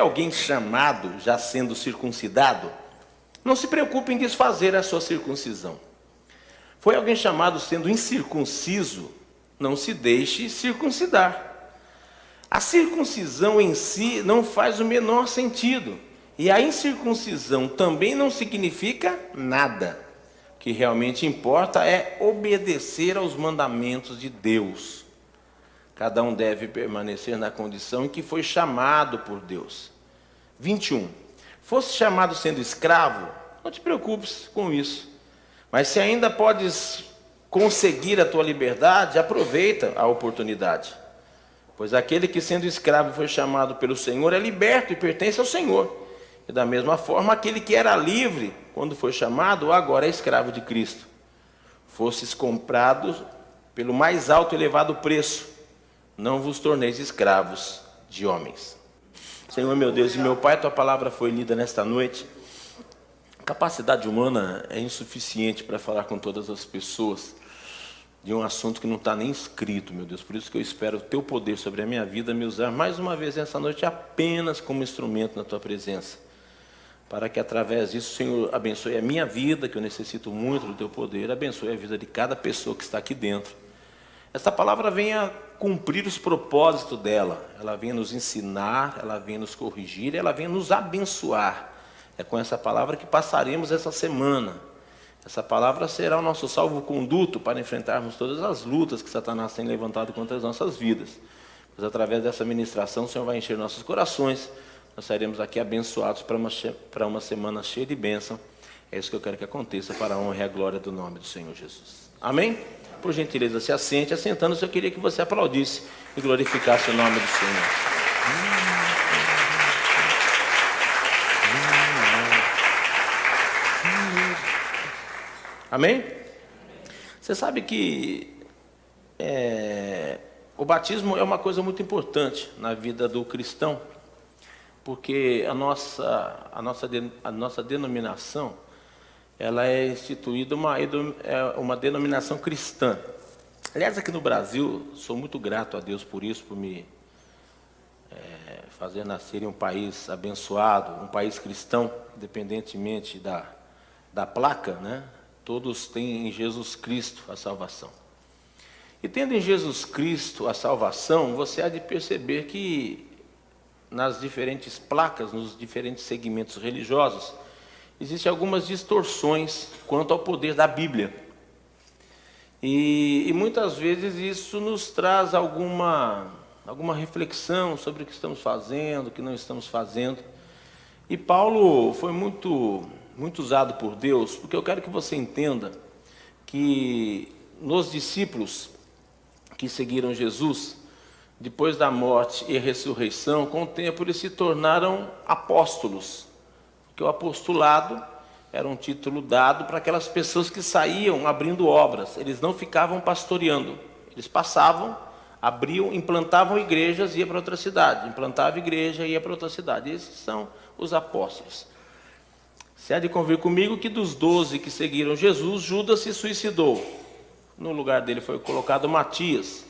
alguém chamado já sendo circuncidado, não se preocupe em desfazer a sua circuncisão. Foi alguém chamado sendo incircunciso, não se deixe circuncidar. A circuncisão em si não faz o menor sentido. E a incircuncisão também não significa nada. O que realmente importa é obedecer aos mandamentos de Deus. Cada um deve permanecer na condição em que foi chamado por Deus. 21. Fosse chamado sendo escravo, não te preocupes com isso. Mas se ainda podes conseguir a tua liberdade, aproveita a oportunidade. Pois aquele que sendo escravo foi chamado pelo Senhor é liberto e pertence ao Senhor. E da mesma forma, aquele que era livre quando foi chamado, agora é escravo de Cristo. Fostes comprados pelo mais alto e elevado preço. Não vos torneis escravos de homens. Senhor meu Deus e meu Pai, tua palavra foi lida nesta noite. A capacidade humana é insuficiente para falar com todas as pessoas de um assunto que não está nem escrito, meu Deus. Por isso que eu espero o teu poder sobre a minha vida, me usar mais uma vez nessa noite apenas como instrumento na tua presença. Para que através disso o Senhor abençoe a minha vida, que eu necessito muito do teu poder, abençoe a vida de cada pessoa que está aqui dentro. Esta palavra venha cumprir os propósitos dela, ela venha nos ensinar, ela venha nos corrigir, ela venha nos abençoar. É com essa palavra que passaremos essa semana. Essa palavra será o nosso salvo-conduto para enfrentarmos todas as lutas que Satanás tem levantado contra as nossas vidas. Mas através dessa ministração o Senhor vai encher nossos corações. Nós sairemos aqui abençoados para uma semana cheia de bênção. É isso que eu quero que aconteça para a honra e a glória do nome do Senhor Jesus. Amém? Por gentileza, se assente. Assentando-se, eu queria que você aplaudisse e glorificasse o nome do Senhor. Amém? Você sabe que o batismo é uma coisa muito importante na vida do cristão, porque a nossa denominação, ela é instituída uma denominação cristã. Aliás, aqui no Brasil, sou muito grato a Deus por isso, por me fazer nascer em um país abençoado, um país cristão, independentemente da placa, né? Todos têm em Jesus Cristo a salvação. E tendo em Jesus Cristo a salvação, você há de perceber que nas diferentes placas, nos diferentes segmentos religiosos, existem algumas distorções quanto ao poder da Bíblia. E muitas vezes isso nos traz alguma reflexão sobre o que estamos fazendo, o que não estamos fazendo. E Paulo foi muito usado por Deus, porque eu quero que você entenda que nos discípulos que seguiram Jesus, depois da morte e ressurreição, com o tempo eles se tornaram apóstolos, porque o apostolado era um título dado para aquelas pessoas que saíam abrindo obras, eles não ficavam pastoreando, eles passavam, abriam, implantavam igrejas e iam para outra cidade, implantava igreja e ia para outra cidade. Esses são os apóstolos. Você há de convir comigo que dos 12 que seguiram Jesus, Judas se suicidou. No lugar dele foi colocado Matias.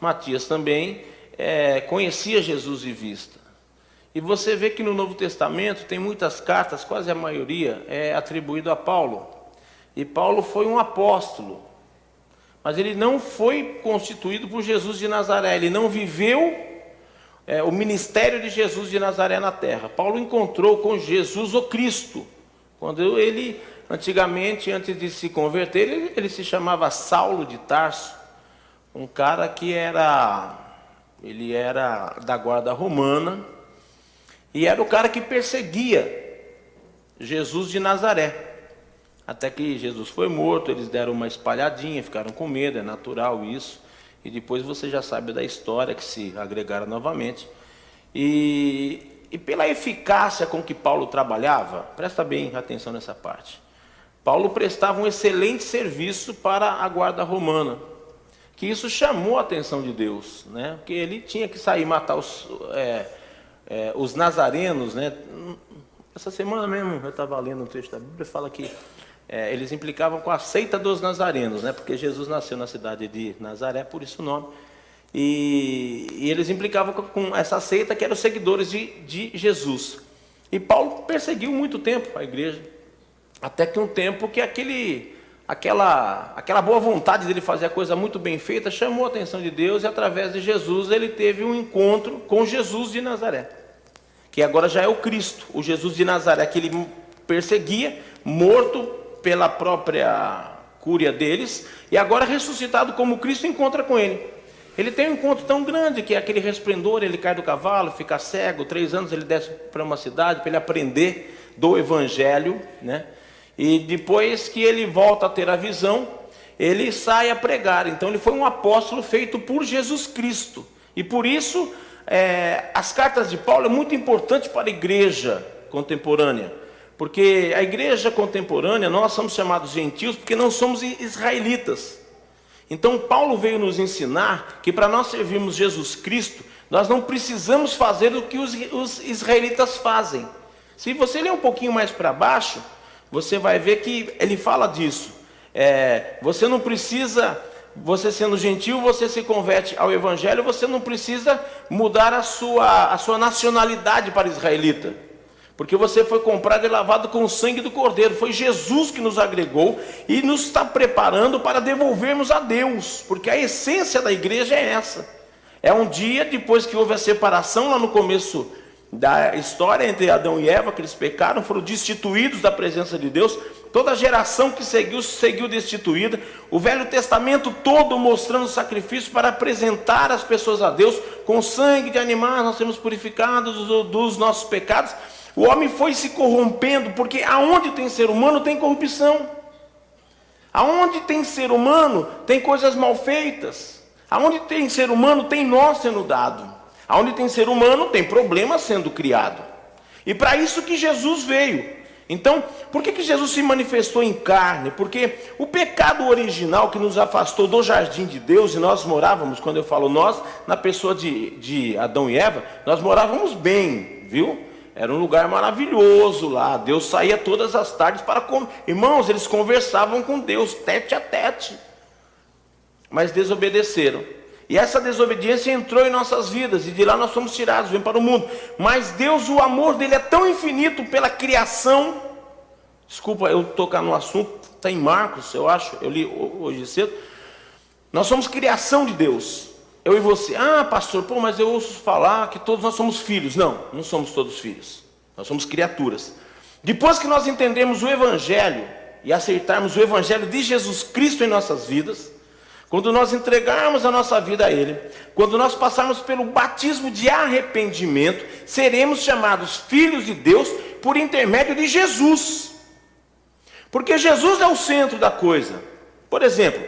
Matias também conhecia Jesus de vista. E você vê que no Novo Testamento tem muitas cartas, quase a maioria, é atribuído a Paulo. E Paulo foi um apóstolo. Mas ele não foi constituído por Jesus de Nazaré. Ele não viveu o ministério de Jesus de Nazaré na terra. Paulo encontrou com Jesus o Cristo. Quando ele, antigamente, antes de se converter, ele se chamava Saulo de Tarso, um cara que era da guarda romana, e era o cara que perseguia Jesus de Nazaré. Até que Jesus foi morto, eles deram uma espalhadinha, ficaram com medo, é natural isso, e depois você já sabe da história, que se agregaram novamente. E pela eficácia com que Paulo trabalhava, presta bem atenção nessa parte, Paulo prestava um excelente serviço para a guarda romana, que isso chamou a atenção de Deus, né? Porque ele tinha que sair matar os nazarenos, né? Essa semana mesmo eu estava lendo um texto da Bíblia, fala que eles implicavam com a seita dos nazarenos, né? Porque Jesus nasceu na cidade de Nazaré, por isso o nome. E eles implicavam com essa seita que eram os seguidores de Jesus. E Paulo perseguiu muito tempo a igreja, até que um tempo que aquela boa vontade dele fazer a coisa muito bem feita chamou a atenção de Deus, e através de Jesus ele teve um encontro com Jesus de Nazaré, que agora já é o Cristo, o Jesus de Nazaré que ele perseguia, morto pela própria cúria deles, e agora ressuscitado como Cristo encontra com ele. Ele tem um encontro tão grande que é aquele resplendor, ele cai do cavalo, fica cego, 3 anos ele desce para uma cidade para ele aprender do Evangelho, né? E depois que ele volta a ter a visão, ele sai a pregar. Então ele foi um apóstolo feito por Jesus Cristo. E por isso, as cartas de Paulo é muito importante para a igreja contemporânea. Porque a igreja contemporânea, nós somos chamados gentios porque não somos israelitas. Então Paulo veio nos ensinar que para nós servirmos Jesus Cristo, nós não precisamos fazer o que os israelitas fazem. Se você ler um pouquinho mais para baixo, você vai ver que ele fala disso. Você não precisa, você sendo gentil, você se converte ao Evangelho, você não precisa mudar a sua nacionalidade para israelita. Porque você foi comprado e lavado com o sangue do Cordeiro. Foi Jesus que nos agregou e nos está preparando para devolvermos a Deus. Porque a essência da igreja é essa. É um dia depois que houve a separação lá no começo da história entre Adão e Eva, que eles pecaram, foram destituídos da presença de Deus. Toda a geração que seguiu destituída. O Velho Testamento todo mostrando sacrifício para apresentar as pessoas a Deus. Com sangue de animais nós seremos purificados dos nossos pecados. O homem foi se corrompendo, porque aonde tem ser humano tem corrupção. Aonde tem ser humano tem coisas mal feitas. Aonde tem ser humano tem nó sendo dado. Aonde tem ser humano tem problema sendo criado. E para isso que Jesus veio. Então, por que Jesus se manifestou em carne? Porque o pecado original que nos afastou do jardim de Deus, e nós morávamos, quando eu falo nós, na pessoa de Adão e Eva, nós morávamos bem, viu? Era um lugar maravilhoso lá. Deus saía todas as tardes para comer. Irmãos, eles conversavam com Deus, tete a tete. Mas desobedeceram. E essa desobediência entrou em nossas vidas. E de lá nós fomos tirados, vem para o mundo. Mas Deus, o amor dele é tão infinito pela criação. Desculpa eu tocar no assunto. Está em Marcos, eu acho. Eu li hoje cedo. Nós somos criação de Deus. Eu e você, pastor, mas eu ouço falar que todos nós somos filhos. Não, não somos todos filhos. Nós somos criaturas. Depois que nós entendemos o Evangelho e aceitarmos o Evangelho de Jesus Cristo em nossas vidas, quando nós entregarmos a nossa vida a Ele, quando nós passarmos pelo batismo de arrependimento, seremos chamados filhos de Deus por intermédio de Jesus. Porque Jesus é o centro da coisa. Por exemplo,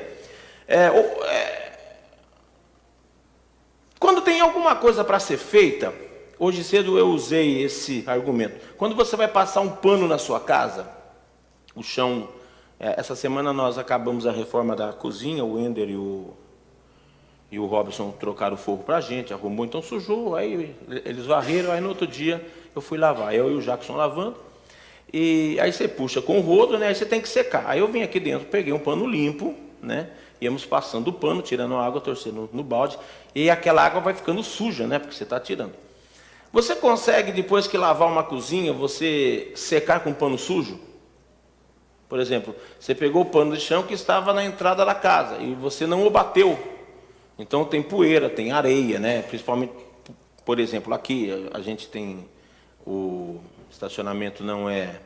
quando tem alguma coisa para ser feita, hoje cedo eu usei esse argumento. Quando você vai passar um pano na sua casa, o chão, essa semana nós acabamos a reforma da cozinha, o Wender e o Robson trocaram o forro para a gente, arrumou, então sujou, aí eles varreram, aí no outro dia eu fui lavar, eu e o Jackson lavando, e aí você puxa com o rodo, né, aí você tem que secar. Aí eu vim aqui dentro, peguei um pano limpo, né, íamos passando o pano, tirando a água, torcendo no balde, e aquela água vai ficando suja, né? Porque você está tirando. Você consegue, depois que lavar uma cozinha, você secar com pano sujo? Por exemplo, você pegou o pano de chão que estava na entrada da casa e você não o bateu. Então tem poeira, tem areia, né? Principalmente, por exemplo, aqui a gente tem o estacionamento não é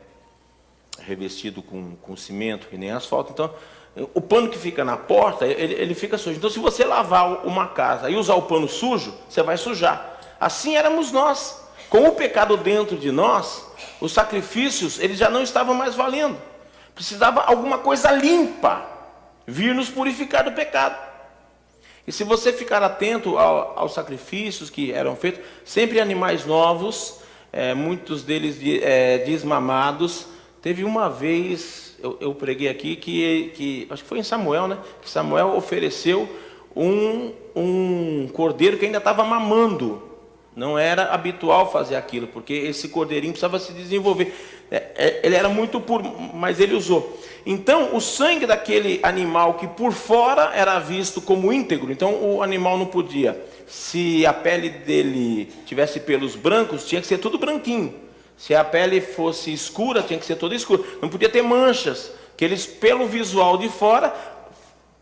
revestido com cimento e nem asfalto, então o pano que fica na porta, ele fica sujo. Então se você lavar uma casa e usar o pano sujo, você vai sujar. Assim éramos nós. Com o pecado dentro de nós, os sacrifícios, eles já não estavam mais valendo. Precisava alguma coisa limpa vir nos purificar do pecado. E se você ficar atento aos sacrifícios que eram feitos, sempre animais novos, muitos deles desmamados. Teve uma vez, eu preguei aqui, que acho que foi em Samuel, né? Que Samuel ofereceu um cordeiro que ainda estava mamando. Não era habitual fazer aquilo, porque esse cordeirinho precisava se desenvolver. Ele era muito puro, mas ele usou. Então, o sangue daquele animal que por fora era visto como íntegro, então o animal não podia, se a pele dele tivesse pelos brancos, tinha que ser tudo branquinho. Se a pele fosse escura, tinha que ser toda escura. Não podia ter manchas, que eles, pelo visual de fora,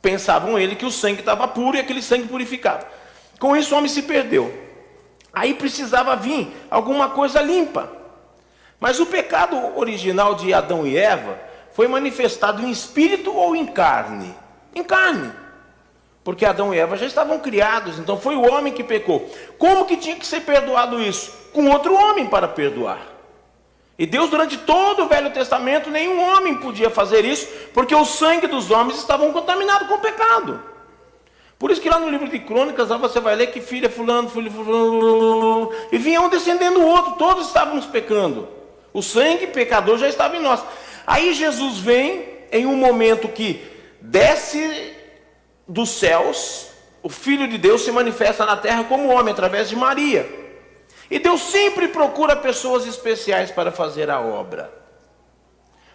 pensavam ele que o sangue estava puro e aquele sangue purificava. Com isso o homem se perdeu. Aí precisava vir alguma coisa limpa. Mas o pecado original de Adão e Eva foi manifestado em espírito ou em carne? Em carne. Porque Adão e Eva já estavam criados, então foi o homem que pecou. Como que tinha que ser perdoado isso? Com outro homem para perdoar. E Deus, durante todo o Velho Testamento, nenhum homem podia fazer isso, porque o sangue dos homens estavam contaminado com o pecado. Por isso que lá no livro de Crônicas, lá você vai ler que filho é fulano, e vinha um descendendo o outro, todos estávamos pecando. O sangue pecador já estava em nós. Aí Jesus vem em um momento que desce dos céus, o Filho de Deus se manifesta na terra como homem, através de Maria. E Deus sempre procura pessoas especiais para fazer a obra.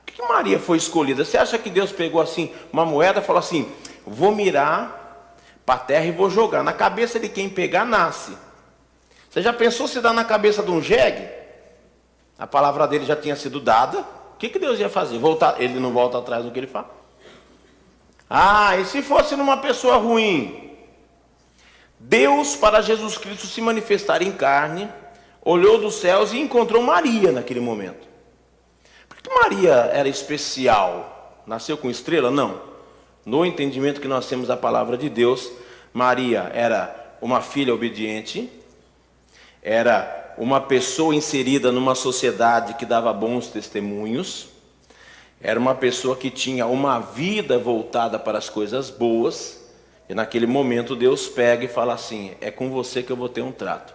Por que Maria foi escolhida? Você acha que Deus pegou assim uma moeda e falou assim: vou mirar para a terra e vou jogar? Na cabeça de quem pegar, nasce. Você já pensou se dá na cabeça de um jegue? A palavra dele já tinha sido dada. O que Deus ia fazer? Voltar? Ele não volta atrás do que ele fala. Ah, e se fosse numa pessoa ruim? Deus, para Jesus Cristo se manifestar em carne, olhou dos céus e encontrou Maria naquele momento. Por que Maria era especial? Nasceu com estrela? Não. No entendimento que nós temos da palavra de Deus, Maria era uma filha obediente, era uma pessoa inserida numa sociedade que dava bons testemunhos, era uma pessoa que tinha uma vida voltada para as coisas boas, e naquele momento Deus pega e fala assim: é com você que eu vou ter um trato.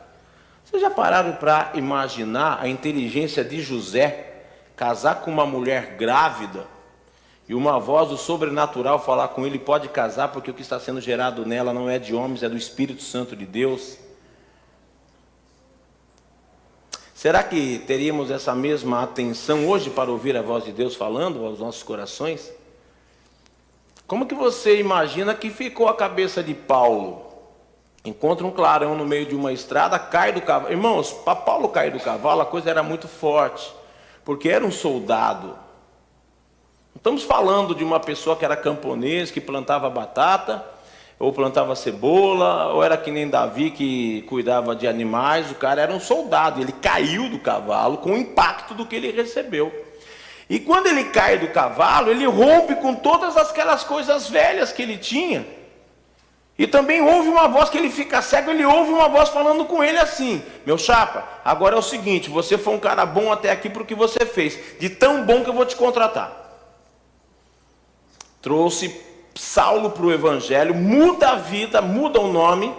Vocês já pararam para imaginar a inteligência de José casar com uma mulher grávida e uma voz do sobrenatural falar com ele: pode casar porque o que está sendo gerado nela não é de homens, é do Espírito Santo de Deus? Será que teríamos essa mesma atenção hoje para ouvir a voz de Deus falando aos nossos corações? Como que você imagina que ficou a cabeça de Paulo? Encontra um clarão no meio de uma estrada, cai do cavalo. Irmãos, para Paulo cair do cavalo, a coisa era muito forte, porque era um soldado. Não estamos falando de uma pessoa que era camponês, que plantava batata, ou plantava cebola, ou era que nem Davi que cuidava de animais. O cara era um soldado, ele caiu do cavalo com o impacto do que ele recebeu. E quando ele cai do cavalo, ele rompe com todas aquelas coisas velhas que ele tinha. E também ouve uma voz, que ele fica cego, ele ouve uma voz falando com ele assim: meu chapa, agora é o seguinte, você foi um cara bom até aqui por o que você fez, de tão bom que eu vou te contratar. Trouxe Saulo para o Evangelho, muda a vida, muda o nome,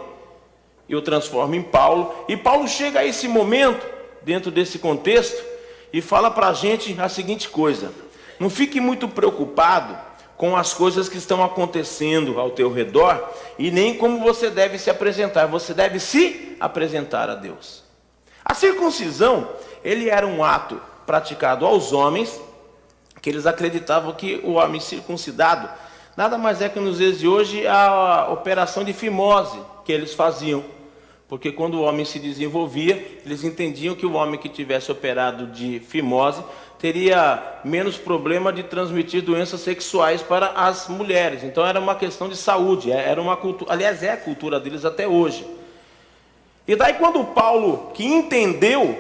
e o transforma em Paulo. E Paulo chega a esse momento, dentro desse contexto, e fala para a gente a seguinte coisa: não fique muito preocupado com as coisas que estão acontecendo ao teu redor, e nem como você deve se apresentar. Você deve se apresentar a Deus. A circuncisão, ele era um ato praticado aos homens, que eles acreditavam que o homem circuncidado nada mais é que nos dias de hoje a operação de fimose que eles faziam. Porque quando o homem se desenvolvia, eles entendiam que o homem que tivesse operado de fimose teria menos problema de transmitir doenças sexuais para as mulheres. Então era uma questão de saúde, era uma cultura, aliás é a cultura deles até hoje. E daí quando Paulo, que entendeu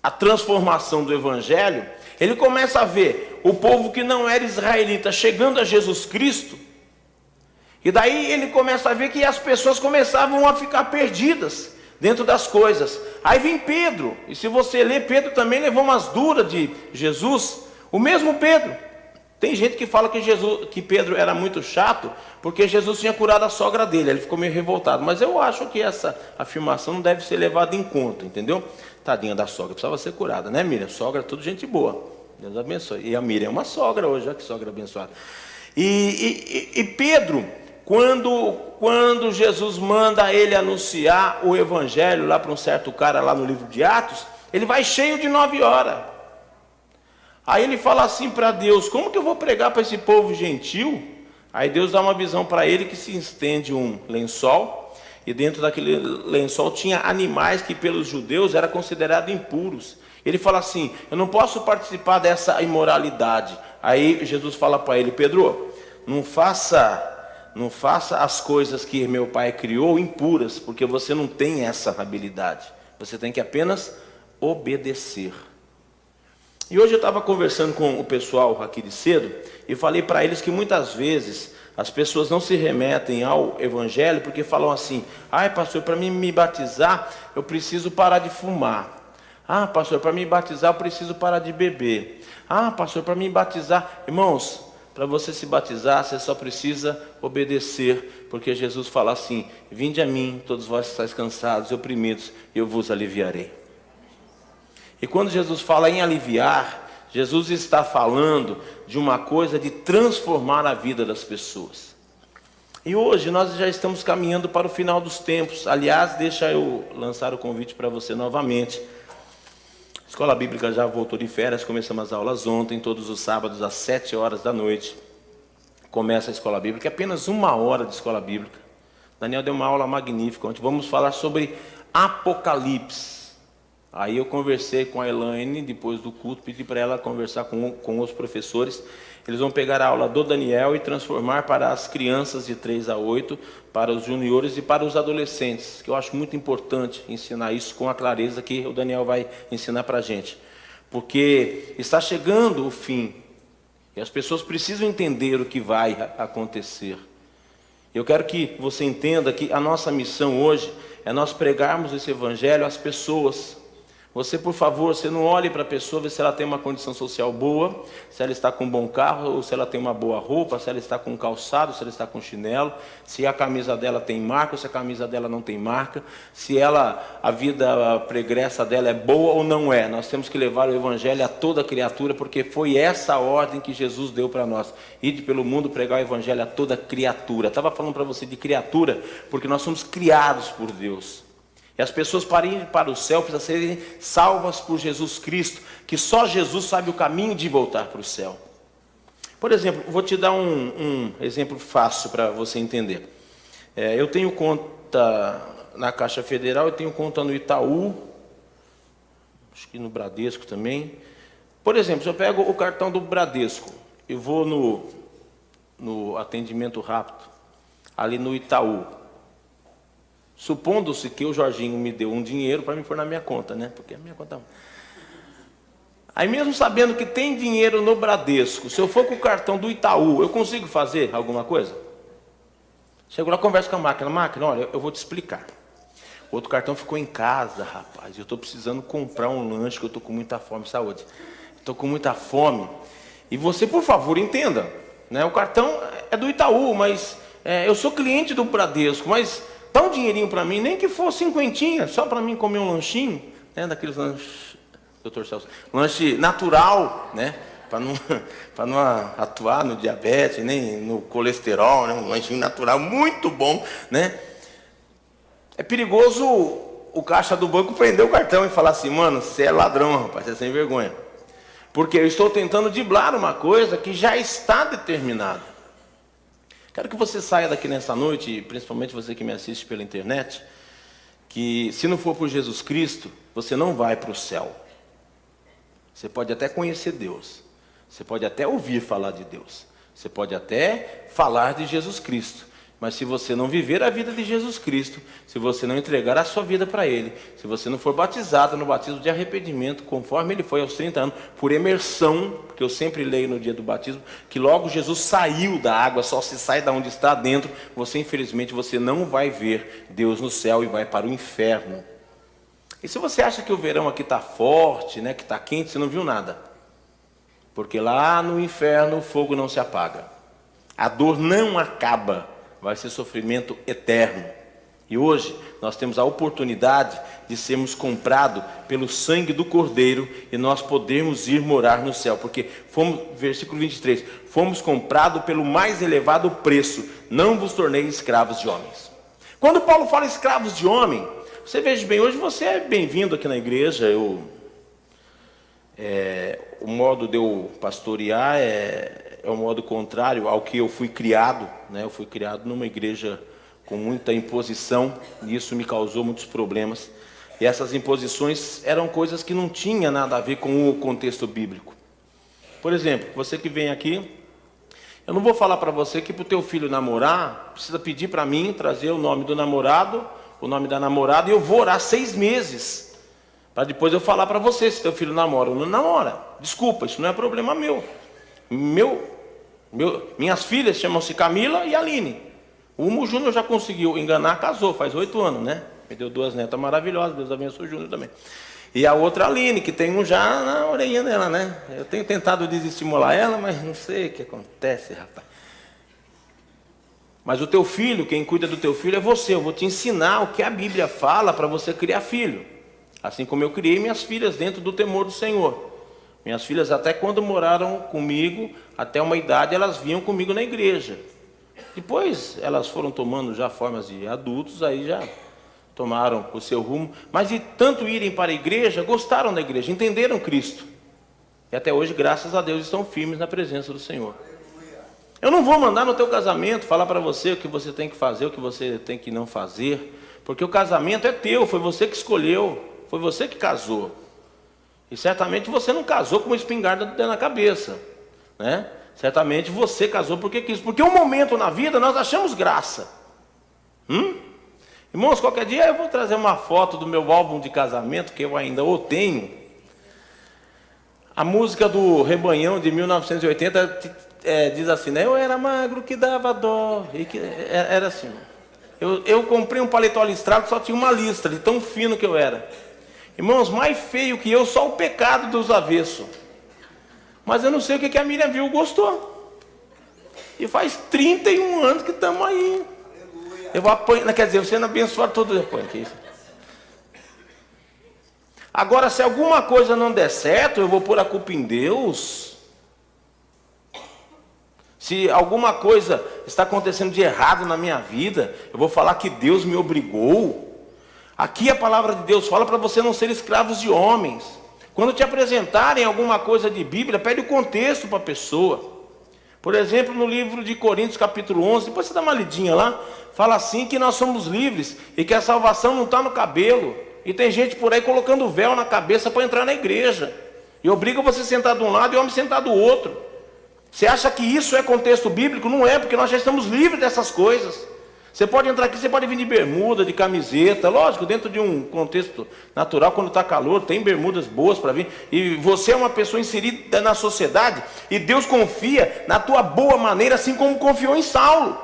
a transformação do Evangelho, ele começa a ver o povo que não era israelita chegando a Jesus Cristo. E daí ele começa a ver que as pessoas começavam a ficar perdidas dentro das coisas. Aí vem Pedro, e se você ler, Pedro também levou umas duras de Jesus. O mesmo Pedro. Tem gente que fala que Pedro era muito chato, porque Jesus tinha curado a sogra dele, ele ficou meio revoltado. Mas eu acho que essa afirmação não deve ser levada em conta, entendeu? Tadinha da sogra, precisava ser curada, né, Miriam? Sogra, tudo gente boa, Deus abençoe. E a Miriam é uma sogra hoje, olha que sogra abençoada. E Pedro, quando Jesus manda ele anunciar o Evangelho lá para um certo cara lá no livro de Atos, ele vai cheio de 9 horas. Aí ele fala assim para Deus: como que eu vou pregar para esse povo gentil? Aí Deus dá uma visão para ele que se estende um lençol, e dentro daquele lençol tinha animais que pelos judeus eram considerados impuros. Ele fala assim: eu não posso participar dessa imoralidade. Aí Jesus fala para ele: Pedro, não faça as coisas que meu pai criou impuras, porque você não tem essa habilidade. Você tem que apenas obedecer. E hoje eu estava conversando com o pessoal aqui de cedo e falei para eles que muitas vezes as pessoas não se remetem ao evangelho porque falam assim: ai pastor, para mim me batizar eu preciso parar de fumar. Ah pastor, para me batizar eu preciso parar de beber. Ah pastor, para me batizar... Irmãos, para você se batizar você só precisa obedecer, porque Jesus fala assim: vinde a mim todos vós que estáis cansados e oprimidos, e eu vos aliviarei. E quando Jesus fala em aliviar, Jesus está falando de uma coisa de transformar a vida das pessoas. E hoje nós já estamos caminhando para o final dos tempos. Aliás, deixa eu lançar o convite para você novamente. A Escola Bíblica já voltou de férias, começamos as aulas ontem, todos os sábados às 7 horas da noite. Começa a Escola Bíblica, é apenas 1 hora de Escola Bíblica. Daniel deu uma aula magnífica ontem. Vamos falar sobre Apocalipse. Aí eu conversei com a Elaine depois do culto, pedi para ela conversar com os professores. Eles vão pegar a aula do Daniel e transformar para as crianças de 3 a 8, para os juniores e para os adolescentes, que eu acho muito importante ensinar isso com a clareza que o Daniel vai ensinar para a gente. Porque está chegando o fim, e as pessoas precisam entender o que vai acontecer. Eu quero que você entenda que a nossa missão hoje é nós pregarmos esse evangelho às pessoas. Você, por favor, você não olhe para a pessoa, ver se ela tem uma condição social boa, se ela está com um bom carro, ou se ela tem uma boa roupa, se ela está com um calçado, se ela está com chinelo, se a camisa dela tem marca, ou se a camisa dela não tem marca, se a vida pregressa dela é boa ou não é. Nós temos que levar o evangelho a toda criatura, porque foi essa a ordem que Jesus deu para nós: ide pelo mundo pregar o evangelho a toda criatura. Estava falando para você de criatura, porque nós somos criados por Deus. E as pessoas para irem para o céu precisam serem salvas por Jesus Cristo, que só Jesus sabe o caminho de voltar para o céu. Por exemplo, vou te dar um exemplo fácil para você entender. Eu tenho conta na Caixa Federal, eu tenho conta no Itaú, acho que no Bradesco também. Por exemplo, se eu pego o cartão do Bradesco, eu vou no atendimento rápido, ali no Itaú. Supondo-se que o Jorginho me deu um dinheiro para me pôr na minha conta, né? Porque a minha conta... Aí mesmo sabendo que tem dinheiro no Bradesco, se eu for com o cartão do Itaú, eu consigo fazer alguma coisa? Chego lá, converso com a máquina, olha, eu vou te explicar. O outro cartão ficou em casa, rapaz, eu estou precisando comprar um lanche, que eu estou com muita fome, saúde. Estou com muita fome. E você, por favor, entenda, né? O cartão é do Itaú, mas eu sou cliente do Bradesco, mas... dá um dinheirinho para mim, nem que for 50, só para mim comer um lanchinho, né, daqueles lanches, doutor Celso, lanche natural, né, para não atuar no diabetes, nem no colesterol, né, um lanchinho natural muito bom, né. É perigoso o caixa do banco prender o cartão e falar assim: mano, você é ladrão, rapaz, você é sem vergonha, porque eu estou tentando driblar uma coisa que já está determinada. Quero que você saia daqui nessa noite, principalmente você que me assiste pela internet, que se não for por Jesus Cristo, você não vai para o céu. Você pode até conhecer Deus, você pode até ouvir falar de Deus, você pode até falar de Jesus Cristo, mas se você não viver a vida de Jesus Cristo, se você não entregar a sua vida para Ele, se você não for batizado no batismo de arrependimento, conforme Ele foi aos 30 anos, por imersão, porque eu sempre leio no dia do batismo, que logo Jesus saiu da água, só se sai da onde está dentro, você infelizmente você não vai ver Deus no céu e vai para o inferno. E se você acha que o verão aqui está forte, né, que está quente, você não viu nada. Porque lá no inferno o fogo não se apaga, a dor não acaba, vai ser sofrimento eterno. E hoje nós temos a oportunidade de sermos comprados pelo sangue do Cordeiro e nós podemos ir morar no céu, porque fomos, versículo 23, fomos comprados pelo mais elevado preço, não vos tornei escravos de homens. Quando Paulo fala escravos de homem, você veja bem, hoje você é bem-vindo aqui na igreja, O modo de eu pastorear é um modo contrário ao que eu fui criado, né? Eu fui criado numa igreja com muita imposição, e isso me causou muitos problemas. E essas imposições eram coisas que não tinham nada a ver com o contexto bíblico. Por exemplo, você que vem aqui, eu não vou falar para você que para o teu filho namorar, precisa pedir para mim, trazer o nome do namorado, o nome da namorada, e eu vou orar 6 meses, para depois eu falar para você se teu filho namora ou não namora. Desculpa, isso não é problema meu. Minhas filhas chamam-se Camila e Aline. O Júnior já conseguiu enganar, casou, faz 8 anos, né? Me deu 2 netas maravilhosas, Deus abençoe o Júnior também. E a outra Aline, que tem um já na orelhinha dela, né? Eu tenho tentado desestimular ela, mas não sei o que acontece, rapaz. Mas o teu filho, quem cuida do teu filho é você. Eu vou te ensinar o que a Bíblia fala para você criar filho. Assim como eu criei minhas filhas dentro do temor do Senhor. Minhas filhas, até quando moraram comigo, até uma idade, elas vinham comigo na igreja. Depois elas foram tomando já formas de adultos, aí já tomaram o seu rumo, mas de tanto irem para a igreja, gostaram da igreja, entenderam Cristo. E até hoje, graças a Deus, estão firmes na presença do Senhor. Eu não vou mandar no teu casamento falar para você o que você tem que fazer, o que você tem que não fazer, porque o casamento é teu, foi você que escolheu, foi você que casou. E certamente você não casou com uma espingarda dentro da cabeça, né? Certamente você casou porque quis, porque um momento na vida nós achamos graça. Irmãos, qualquer dia eu vou trazer uma foto do meu álbum de casamento, que eu ainda o tenho. A música do Rebanhão de 1980 diz assim, né? Eu era magro que dava dó. E que, era assim. Eu comprei um paletó listrado, só tinha uma listra, de tão fino que eu era. Irmãos, mais feio que eu, só o pecado dos avessos. Mas eu não sei o que a Miriam viu, gostou. E faz 31 anos que estamos aí. Eu vou apanhar, quer dizer, você não abençoa todo depois aqui. Agora, se alguma coisa não der certo, eu vou pôr a culpa em Deus. Se alguma coisa está acontecendo de errado na minha vida, eu vou falar que Deus me obrigou. Aqui a palavra de Deus fala para você não ser escravos de homens. Quando te apresentarem alguma coisa de Bíblia, pede o contexto para a pessoa. Por exemplo, no livro de Coríntios, capítulo 11, depois você dá uma lidinha lá, fala assim que nós somos livres e que a salvação não está no cabelo. E tem gente por aí colocando véu na cabeça para entrar na igreja. E obriga você a sentar de um lado e o homem sentar do outro. Você acha que isso é contexto bíblico? Não é, porque nós já estamos livres dessas coisas. Você pode entrar aqui, você pode vir de bermuda, de camiseta, lógico, dentro de um contexto natural, quando está calor, tem bermudas boas para vir, e você é uma pessoa inserida na sociedade, e Deus confia na tua boa maneira, assim como confiou em Saulo.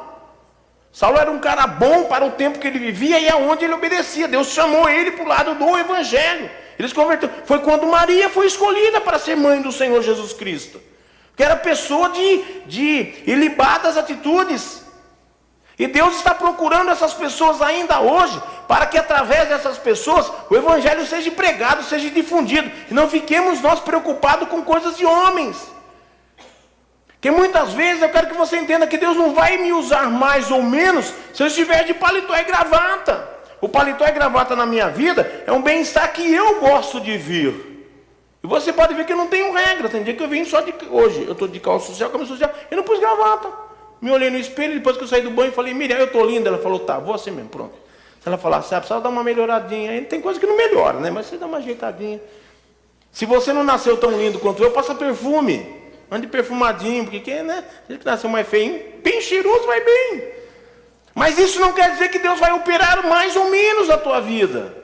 Saulo era um cara bom para o tempo que ele vivia e aonde ele obedecia. Deus chamou ele para o lado do evangelho, ele se converteu. Foi quando Maria foi escolhida para ser mãe do Senhor Jesus Cristo, que era pessoa de ilibadas atitudes. E Deus está procurando essas pessoas ainda hoje, para que através dessas pessoas o evangelho seja pregado, seja difundido, e não fiquemos nós preocupados com coisas de homens. Porque muitas vezes eu quero que você entenda que Deus não vai me usar mais ou menos se eu estiver de paletó e gravata. O paletó e gravata na minha vida é um bem-estar que eu gosto de vir. E você pode ver que eu não tenho regra. Tem dia que eu vim só de... Hoje eu estou de calça social, camisa social, e não pus gravata. Me olhei no espelho, depois que eu saí do banho, falei, Miriam, eu estou linda. Ela falou, tá, vou assim mesmo, pronto. Se ela falar, sabe, precisa dar uma melhoradinha. Aí tem coisa que não melhora, né? Mas você dá uma ajeitadinha. Se você não nasceu tão lindo quanto eu, passa perfume. Ande perfumadinho, porque, né? A gente nasceu mais feio, bem cheiroso, vai bem. Mas isso não quer dizer que Deus vai operar mais ou menos a tua vida.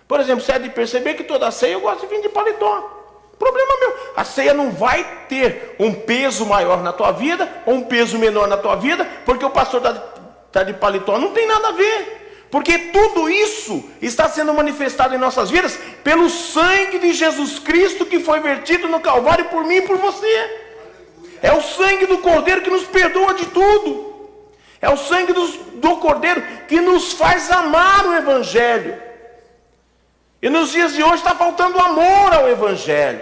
Por exemplo, você é de perceber que toda ceia eu gosto de vir de paletó. Problema meu. A ceia não vai ter um peso maior na tua vida, ou um peso menor na tua vida, porque o pastor está de paletó. Não tem nada a ver. Porque tudo isso está sendo manifestado em nossas vidas pelo sangue de Jesus Cristo que foi vertido no Calvário por mim e por você. É o sangue do Cordeiro que nos perdoa de tudo. É o sangue do Cordeiro que nos faz amar o Evangelho. E nos dias de hoje está faltando amor ao Evangelho.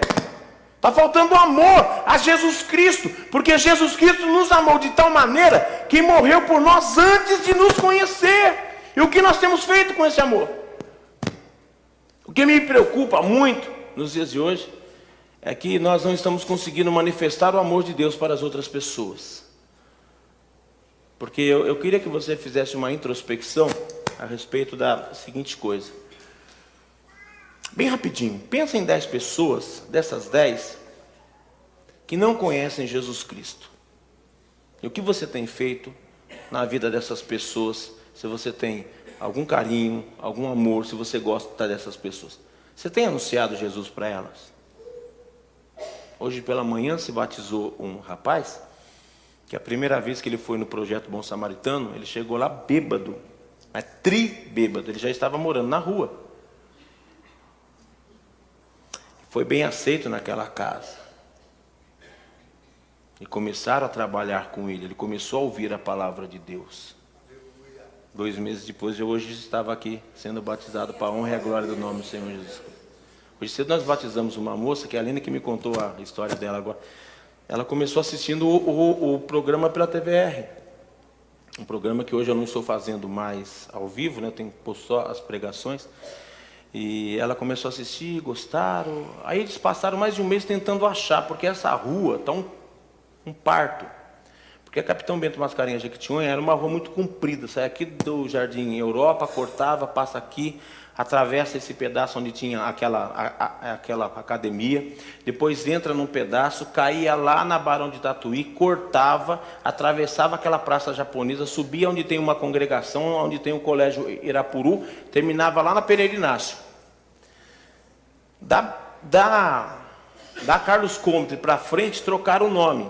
Está faltando amor a Jesus Cristo. Porque Jesus Cristo nos amou de tal maneira que morreu por nós antes de nos conhecer. E o que nós temos feito com esse amor? O que me preocupa muito nos dias de hoje é que nós não estamos conseguindo manifestar o amor de Deus para as outras pessoas. Porque eu queria que você fizesse uma introspecção a respeito da seguinte coisa. Bem rapidinho, pensa em 10 pessoas, dessas 10, que não conhecem Jesus Cristo. E o que você tem feito na vida dessas pessoas, se você tem algum carinho, algum amor, se você gosta dessas pessoas. Você tem anunciado Jesus para elas? Hoje pela manhã se batizou um rapaz, que a primeira vez que ele foi no Projeto Bom Samaritano, ele chegou lá bêbado, mas tri-bêbado, ele já estava morando na rua. Foi bem aceito naquela casa. E começaram a trabalhar com ele, ele começou a ouvir a palavra de Deus. 2 meses depois, eu hoje estava aqui, sendo batizado para a honra e a glória do nome do Senhor Jesus. Hoje cedo nós batizamos uma moça, que é a Aline que me contou a história dela agora. Ela começou assistindo o programa pela TVR. Um programa que hoje eu não estou fazendo mais ao vivo, né? Eu tenho posto só as pregações. E ela começou a assistir, gostaram. Aí eles passaram mais de um mês tentando achar, porque essa rua está um parto. Porque a Capitão Bento Mascarenhas Jequitinhonha era uma rua muito comprida. Sai aqui do Jardim Europa, cortava, passa aqui, atravessa esse pedaço onde tinha aquela academia. Depois entra num pedaço, caía lá na Barão de Tatuí, cortava, atravessava aquela praça japonesa, subia onde tem uma congregação, onde tem o colégio Irapuru, terminava lá na Pereira Inácio. Da Carlos Comte para frente, trocaram o nome.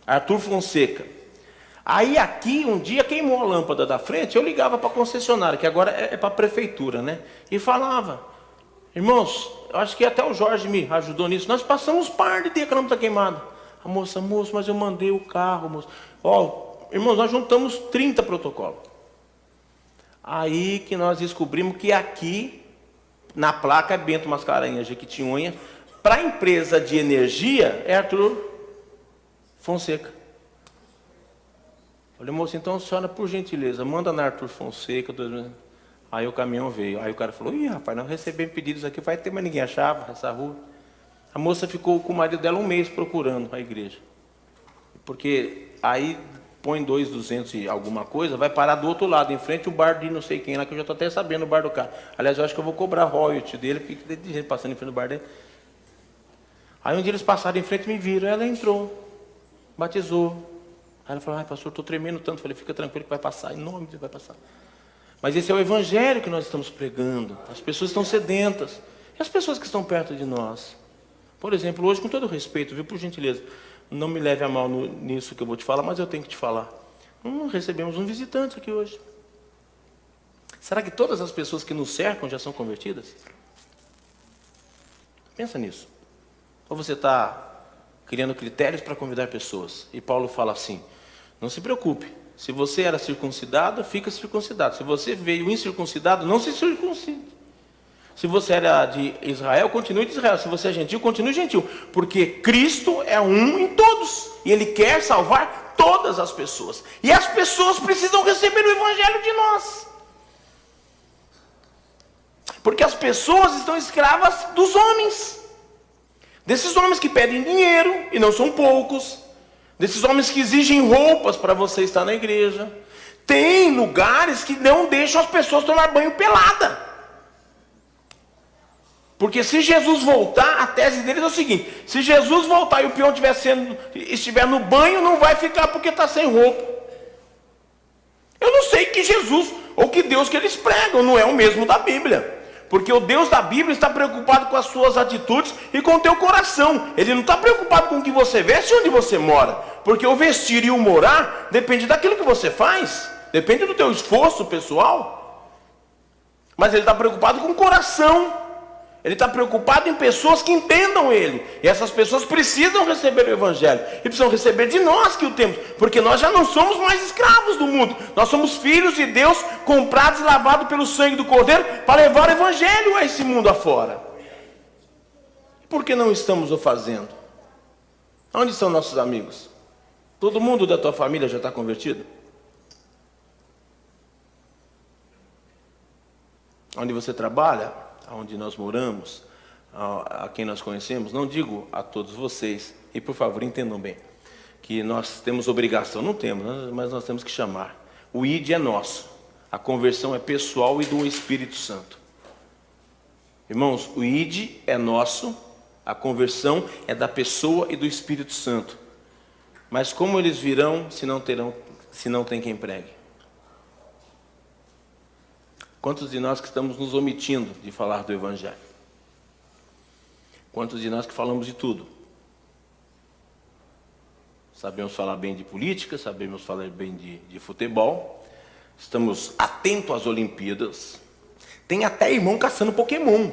Arthur Fonseca. Aí aqui, um dia, queimou a lâmpada da frente, eu ligava para a concessionária, que agora é para a prefeitura, né? E falava, irmãos, eu acho que até o Jorge me ajudou nisso, nós passamos par de dia que a lâmpada está queimada. A moça, moço, mas eu mandei o carro, moço. Ó, irmãos, nós juntamos 30 protocolos. Aí que nós descobrimos que aqui, na placa, é Bento Mascarenhas Jequitinhonha, para a empresa de energia, é Arthur Fonseca. Falei, moço, então a senhora, por gentileza, manda na Arthur Fonseca. Aí o caminhão veio. Aí o cara falou, ih, rapaz, nós recebemos pedidos aqui, vai ter, mas ninguém achava essa rua. A moça ficou com o marido dela 1 mês procurando a igreja. Porque aí põe 200 e alguma coisa, vai parar do outro lado, em frente o bar de não sei quem lá, que eu já estou até sabendo o bar do cara. Aliás, eu acho que eu vou cobrar royalty dele, porque tem gente passando em frente do bar dele. Aí um dia eles passaram em frente e me viram, ela entrou. Batizou. Aí ela falou, ai pastor, estou tremendo tanto. Eu falei, fica tranquilo que vai passar, em nome de Deus vai passar. Mas esse é o evangelho que nós estamos pregando. As pessoas estão sedentas. E as pessoas que estão perto de nós? Por exemplo, hoje, com todo respeito, viu, por gentileza, não me leve a mal nisso que eu vou te falar, mas eu tenho que te falar. Recebemos um visitante aqui hoje. Será que todas as pessoas que nos cercam já são convertidas? Pensa nisso. Ou você está criando critérios para convidar pessoas. E Paulo fala assim, não se preocupe, se você era circuncidado, fica circuncidado. Se você veio incircuncidado, não se circuncide. Se você era de Israel, continue de Israel. Se você é gentil, continue gentil. Porque Cristo é um em todos. E Ele quer salvar todas as pessoas. E as pessoas precisam receber o evangelho de nós. Porque as pessoas estão escravas dos homens. Desses homens que pedem dinheiro, e não são poucos. Desses homens que exigem roupas para você estar na igreja. Tem lugares que não deixam as pessoas tomar banho pelada. Porque se Jesus voltar, a tese deles é o seguinte, se Jesus voltar e o peão estiver no banho, não vai ficar porque está sem roupa. Eu não sei que Jesus, ou que Deus que eles pregam, não é o mesmo da Bíblia. Porque o Deus da Bíblia está preocupado com as suas atitudes e com o teu coração. Ele não está preocupado com o que você veste e onde você mora. Porque o vestir e o morar depende daquilo que você faz. Depende do teu esforço pessoal. Mas ele está preocupado com o coração. Ele está preocupado em pessoas que entendam Ele. E essas pessoas precisam receber o Evangelho. E precisam receber de nós que o temos. Porque nós já não somos mais escravos do mundo. Nós somos filhos de Deus, comprados e lavados pelo sangue do Cordeiro, para levar o Evangelho a esse mundo afora. Por que não estamos o fazendo? Onde estão nossos amigos? Todo mundo da tua família já está convertido? Onde você trabalha? Onde nós moramos, a quem nós conhecemos, não digo a todos vocês, e por favor entendam bem, que nós temos obrigação, não temos, mas nós temos que chamar. O ID é nosso, a conversão é pessoal e do Espírito Santo. Irmãos, o ID é nosso, a conversão é da pessoa e do Espírito Santo. Mas como eles virão se não tem quem pregue? Quantos de nós que estamos nos omitindo de falar do Evangelho? Quantos de nós que falamos de tudo? Sabemos falar bem de política, sabemos falar bem de futebol, estamos atentos às Olimpíadas, tem até irmão caçando Pokémon.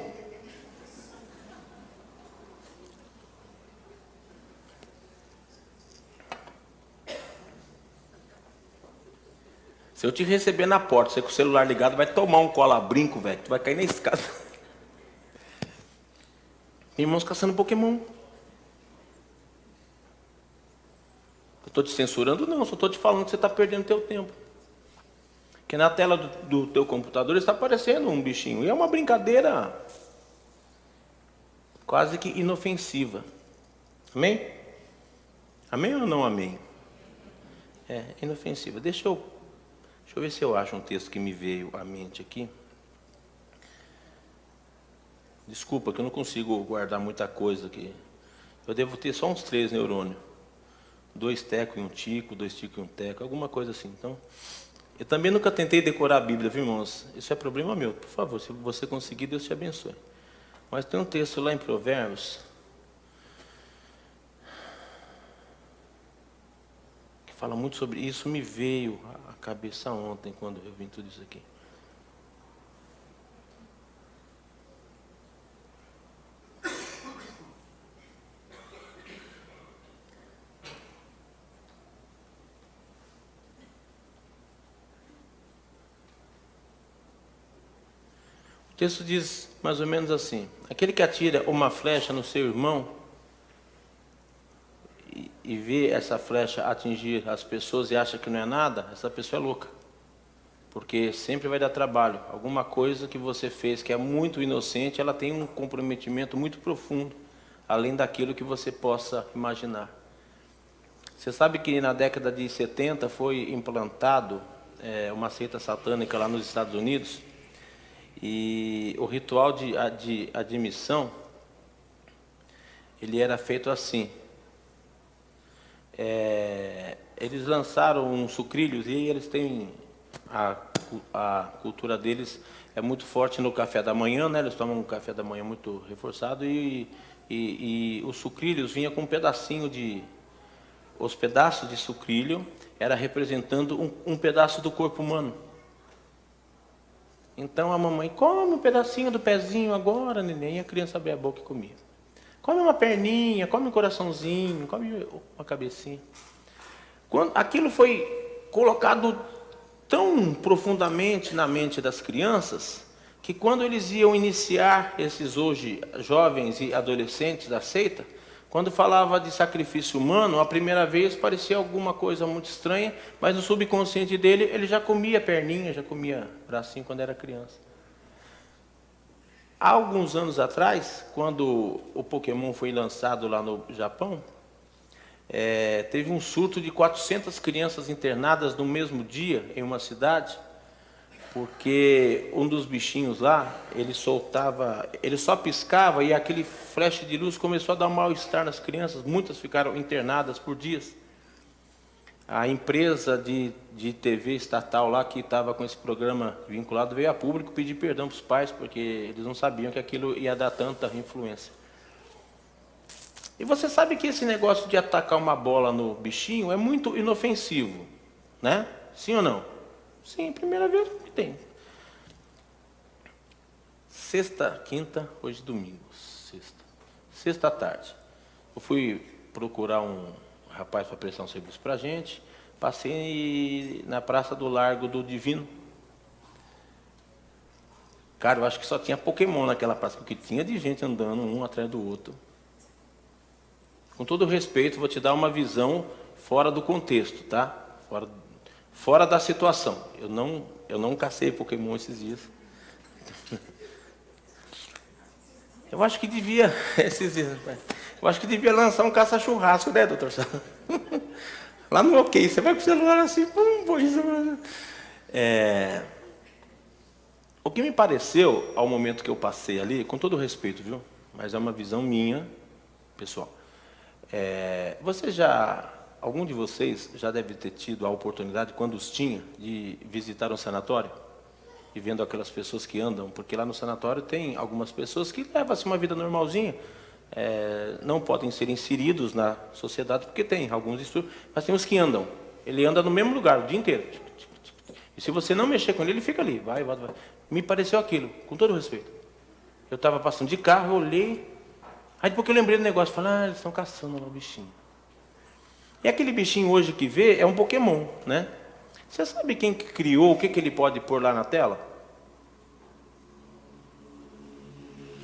Se eu te receber na porta, você com o celular ligado, vai tomar um cola-brinco, velho, tu vai cair na escada. Irmãos caçando Pokémon. Eu estou te censurando? Não, só estou te falando que você está perdendo teu tempo. Porque na tela do teu computador está aparecendo um bichinho. E é uma brincadeira quase que inofensiva. Amém? Amém ou não amém? É, inofensiva. Deixa eu ver se eu acho um texto que me veio à mente aqui. Desculpa que eu não consigo guardar muita coisa aqui. Eu devo ter só uns 3 neurônios. 2 tecos e um tico, 2 ticos e um teco, alguma coisa assim. Então, eu também nunca tentei decorar a Bíblia, viu, irmãos? Isso é problema meu. Por favor, se você conseguir, Deus te abençoe. Mas tem um texto lá em Provérbios que fala muito sobre isso. Me veio à cabeça ontem, quando eu vi tudo isso aqui. O texto diz mais ou menos assim: aquele que atira uma flecha no seu irmão e vê essa flecha atingir as pessoas e acha que não é nada, essa pessoa é louca. Porque sempre vai dar trabalho. Alguma coisa que você fez que é muito inocente, ela tem um comprometimento muito profundo, além daquilo que você possa imaginar. Você sabe que na década de 70 foi implantado uma seita satânica lá nos Estados Unidos, e o ritual de admissão, ele era feito assim. Eles lançaram uns sucrilhos, e eles têm a cultura deles é muito forte no café da manhã, né? Eles tomam um café da manhã muito reforçado, e os sucrilhos vinha com um pedacinho os pedaços de sucrilho era representando um pedaço do corpo humano. Então a mamãe: come um pedacinho do pezinho agora, neném, e a criança abria a boca e comia. Come uma perninha, come um coraçãozinho, come uma cabecinha. Quando aquilo foi colocado tão profundamente na mente das crianças, que quando eles iam iniciar esses hoje jovens e adolescentes da seita, quando falava de sacrifício humano, a primeira vez parecia alguma coisa muito estranha, mas no subconsciente dele, ele já comia perninha, já comia bracinho quando era criança. Há alguns anos atrás, quando o Pokémon foi lançado lá no Japão, teve um surto de 400 crianças internadas no mesmo dia em uma cidade, porque um dos bichinhos lá, ele só piscava e aquele flash de luz começou a dar um mal-estar nas crianças. Muitas ficaram internadas por dias. A empresa de TV estatal lá, que estava com esse programa vinculado, veio a público pedir perdão para os pais, porque eles não sabiam que aquilo ia dar tanta influência. E você sabe que esse negócio de atacar uma bola no bichinho é muito inofensivo, né? Sim ou não? Sim, primeira vez que tem. Sexta, quinta, hoje domingo. Sexta tarde. Eu fui procurar um rapaz para prestar um serviço para a gente. Passei na Praça do Largo do Divino. Cara, eu acho que só tinha Pokémon naquela praça, porque tinha de gente andando um atrás do outro. Com todo respeito, vou te dar uma visão fora do contexto, tá? Fora da situação. Eu não cacei Pokémon esses dias. Eu acho que devia, eu acho que devia lançar um caça-churrasco, né, doutor? Lá no OK, você vai com o celular assim, pum, pô, isso. O que me pareceu, ao momento que eu passei ali, com todo respeito, viu? Mas é uma visão minha, pessoal. Algum de vocês já deve ter tido a oportunidade, quando os tinha, de visitar um sanatório? E vendo aquelas pessoas que andam, porque lá no sanatório tem algumas pessoas que levam assim, uma vida normalzinha, não podem ser inseridos na sociedade, porque tem alguns estudos, mas tem os que andam. Ele anda no mesmo lugar o dia inteiro. E se você não mexer com ele, ele fica ali, vai, vai, vai. Me pareceu aquilo, com todo respeito. Eu estava passando de carro, eu olhei, aí depois que eu lembrei do negócio, falei, eles estão caçando lá o bichinho. E aquele bichinho hoje que vê é um Pokémon, né? Você sabe quem que criou, o que ele pode pôr lá na tela?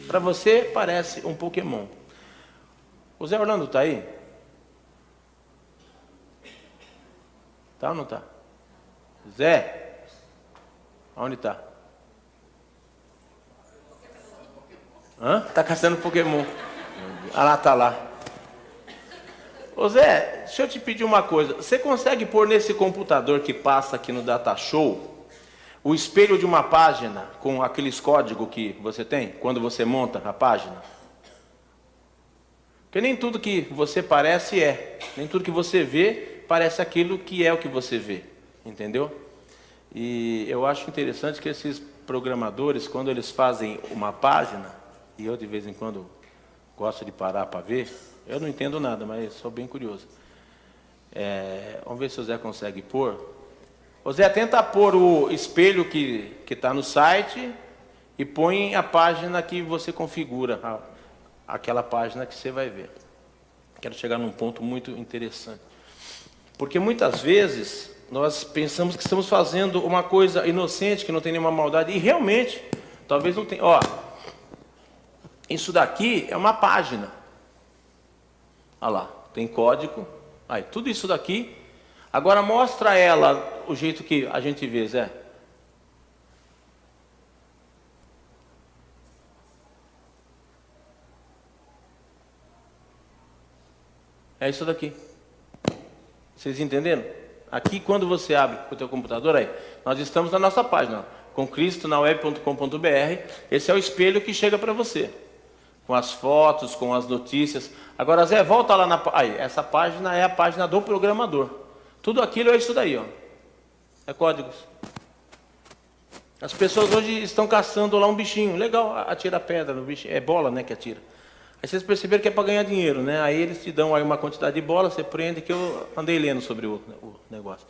Para você, parece um Pokémon. O Zé Orlando está aí? Tá ou não está? Zé? Onde está? Está caçando Pokémon. Ah lá, está lá. Ô Zé, deixa eu te pedir uma coisa. Você consegue pôr nesse computador que passa aqui no Datashow o espelho de uma página com aqueles códigos que você tem quando você monta a página? Porque nem tudo que você parece nem tudo que você vê parece aquilo que é o que você vê, entendeu? E eu acho interessante que esses programadores, quando eles fazem uma página, e eu de vez em quando gosto de parar para ver, eu não entendo nada, mas sou bem curioso. Vamos ver se o Zé consegue pôr. O Zé, tenta pôr o espelho que está no site e põe a página que você configura, aquela página que você vai ver. Quero chegar num ponto muito interessante. Porque muitas vezes nós pensamos que estamos fazendo uma coisa inocente, que não tem nenhuma maldade, e realmente, talvez não tenha. Isso daqui é uma página. Olha lá, tem código. Aí, tudo isso daqui. Agora mostra ela o jeito que a gente vê, Zé. É isso daqui. Vocês entenderam? Aqui, quando você abre o teu computador, aí, nós estamos na nossa página, com cristonaweb.com.br. Esse é o espelho que chega para você, com as fotos, com as notícias. Agora, Zé, volta lá aí, essa página é a página do programador. Tudo aquilo é isso daí, ó. É códigos. As pessoas hoje estão caçando lá um bichinho. Legal, atira pedra no bichinho. É bola, né, que atira. Aí vocês perceberam que é para ganhar dinheiro, né? Aí eles te dão aí uma quantidade de bola, você prende, que eu andei lendo sobre o negócio.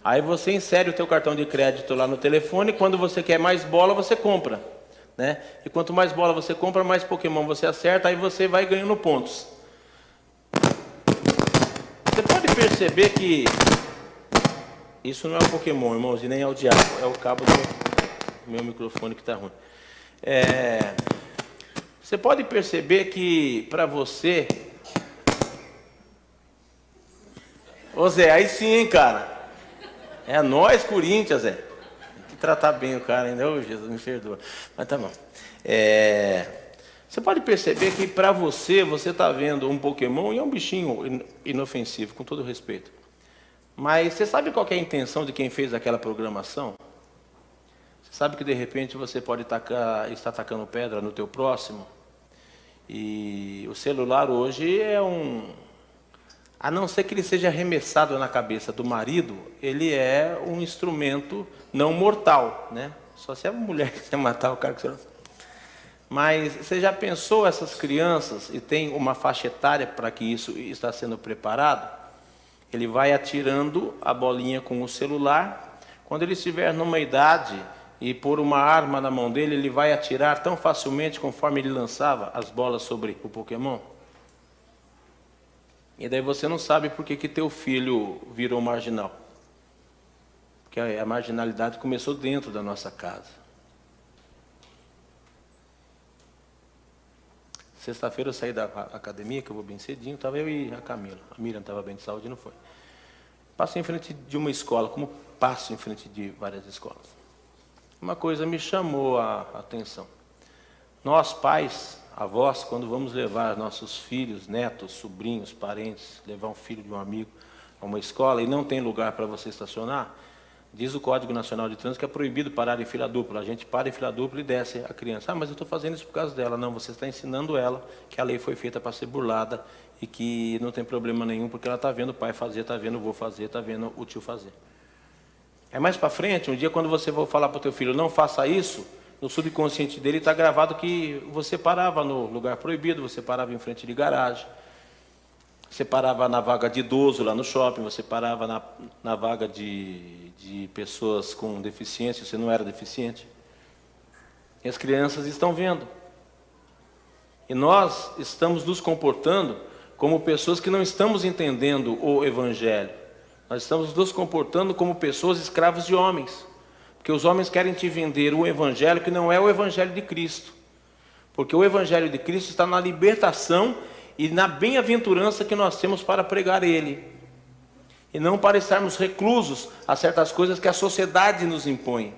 Aí você insere o teu cartão de crédito lá no telefone, quando você quer mais bola, você compra, né? E quanto mais bola você compra, mais Pokémon você acerta, aí você vai ganhando pontos. Você pode perceber que isso não é um Pokémon, irmãozinho, nem é o diabo, é o cabo do meu microfone que está ruim. Você pode perceber que para você... Ô Zé, aí sim, hein, cara? É nós, Corinthians, Zé. Tem que tratar bem o cara ainda. Ô, Jesus, me perdoa. Mas tá bom. Você pode perceber que para você está vendo um Pokémon e é um bichinho inofensivo, com todo respeito. Mas você sabe qual que é a intenção de quem fez aquela programação? Você sabe que de repente você pode estar tacando pedra no teu próximo? E o celular hoje a não ser que ele seja arremessado na cabeça do marido, ele é um instrumento não mortal, né? Só se a mulher quiser matar o cara com o celular. Mas você já pensou essas crianças, e tem uma faixa etária para que isso está sendo preparado? Ele vai atirando a bolinha com o celular. Quando ele estiver numa idade e pôr uma arma na mão dele, ele vai atirar tão facilmente conforme ele lançava as bolas sobre o Pokémon. E daí você não sabe por que teu filho virou marginal. Porque a marginalidade começou dentro da nossa casa. Sexta-feira eu saí da academia, que eu vou bem cedinho, estava eu e a Camila. A Miriam estava bem de saúde e não foi. Passei em frente de uma escola, como passo em frente de várias escolas. Uma coisa me chamou a atenção. Nós, pais, avós, quando vamos levar nossos filhos, netos, sobrinhos, parentes, levar um filho de um amigo a uma escola e não tem lugar para você estacionar, diz o Código Nacional de Trânsito que é proibido parar em fila dupla. A gente para em fila dupla e desce a criança. Ah, mas eu estou fazendo isso por causa dela. Não, você está ensinando ela que a lei foi feita para ser burlada e que não tem problema nenhum, porque ela está vendo o pai fazer, está vendo o avô fazer, está vendo o tio fazer. É mais para frente, um dia quando você for falar para o teu filho, não faça isso, no subconsciente dele está gravado que você parava no lugar proibido, você parava em frente de garagem, você parava na vaga de idoso lá no shopping, você parava na vaga de pessoas com deficiência, você não era deficiente. E as crianças estão vendo. E nós estamos nos comportando como pessoas que não estamos entendendo o Evangelho. Nós estamos nos comportando como pessoas escravas de homens. Porque os homens querem te vender o Evangelho que não é o Evangelho de Cristo. Porque o Evangelho de Cristo está na libertação e na bem-aventurança que nós temos para pregar Ele. E não para estarmos reclusos a certas coisas que a sociedade nos impõe.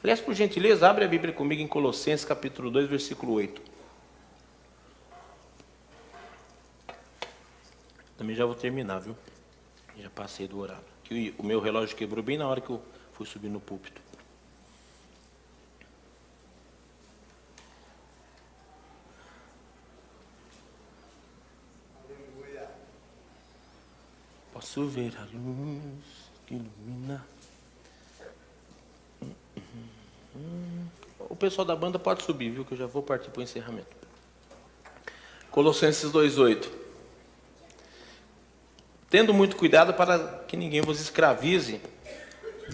Aliás, por gentileza, abre a Bíblia comigo em Colossenses capítulo 2, versículo 8. Também já vou terminar, viu? Já passei do horário. Que o meu relógio quebrou bem na hora que eu fui subir no púlpito. Posso ver a luz que ilumina. O pessoal da banda pode subir, viu? Que eu já vou partir para o encerramento. Colossenses 2,8. Tendo muito cuidado para que ninguém vos escravize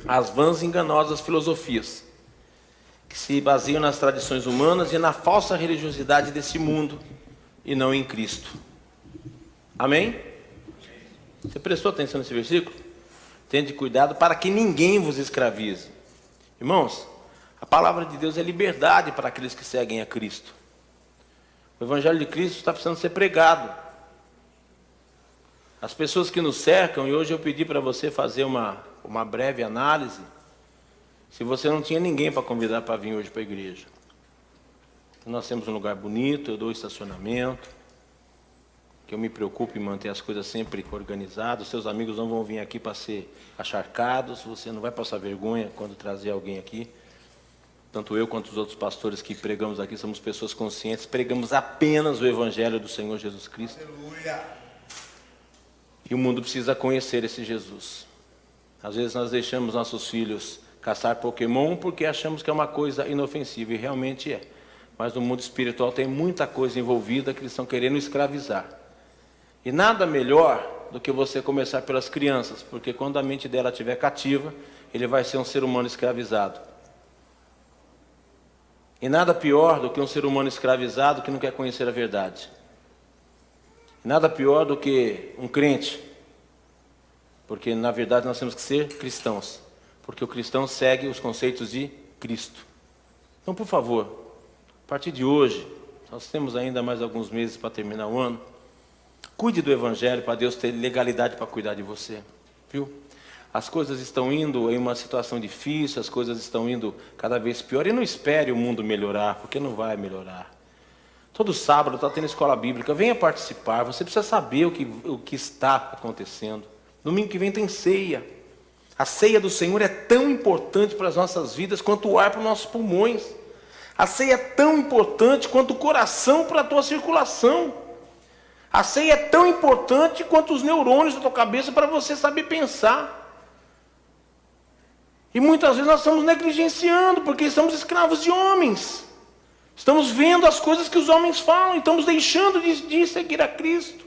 às vãs e enganosas filosofias, que se baseiam nas tradições humanas e na falsa religiosidade desse mundo, e não em Cristo. Amém? Você prestou atenção nesse versículo? Tende cuidado para que ninguém vos escravize. Irmãos, a palavra de Deus é liberdade para aqueles que seguem a Cristo. O Evangelho de Cristo está precisando ser pregado. As pessoas que nos cercam, e hoje eu pedi para você fazer uma breve análise, se você não tinha ninguém para convidar para vir hoje para a igreja. Nós temos um lugar bonito, eu dou estacionamento, que eu me preocupo em manter as coisas sempre organizadas. Seus amigos não vão vir aqui para ser acharcados, você não vai passar vergonha quando trazer alguém aqui. Tanto eu quanto os outros pastores que pregamos aqui somos pessoas conscientes, pregamos apenas o Evangelho do Senhor Jesus Cristo. Aleluia. E o mundo precisa conhecer esse Jesus. Às vezes nós deixamos nossos filhos caçar Pokémon porque achamos que é uma coisa inofensiva, e realmente é. Mas no mundo espiritual tem muita coisa envolvida que eles estão querendo escravizar. E nada melhor do que você começar pelas crianças, porque quando a mente dela estiver cativa, ele vai ser um ser humano escravizado. E nada pior do que um ser humano escravizado que não quer conhecer a verdade. E nada pior do que um crente, porque na verdade nós temos que ser cristãos, porque o cristão segue os conceitos de Cristo. Então, por favor, a partir de hoje, nós temos ainda mais alguns meses para terminar o ano, cuide do Evangelho para Deus ter legalidade para cuidar de você, viu? As coisas estão indo em uma situação difícil, as coisas estão indo cada vez pior, e não espere o mundo melhorar, porque não vai melhorar. Todo sábado está tendo escola bíblica, venha participar, você precisa saber o que está acontecendo. Domingo que vem tem ceia. A ceia do Senhor é tão importante para as nossas vidas quanto o ar para os nossos pulmões. A ceia é tão importante quanto o coração para a tua circulação. A ceia é tão importante quanto os neurônios da tua cabeça para você saber pensar. E muitas vezes nós estamos negligenciando, porque estamos escravos de homens. Estamos vendo as coisas que os homens falam, e estamos deixando de seguir a Cristo.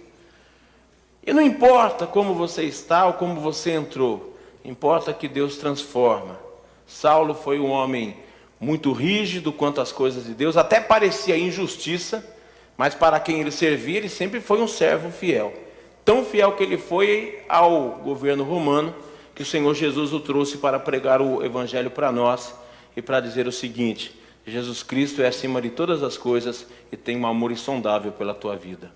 E não importa como você está ou como você entrou, importa que Deus transforma. Saulo foi um homem muito rígido quanto às coisas de Deus, até parecia injustiça, mas para quem ele servia, ele sempre foi um servo fiel. Tão fiel que ele foi ao governo romano, que o Senhor Jesus o trouxe para pregar o Evangelho para nós e para dizer o seguinte: Jesus Cristo é acima de todas as coisas e tem um amor insondável pela tua vida.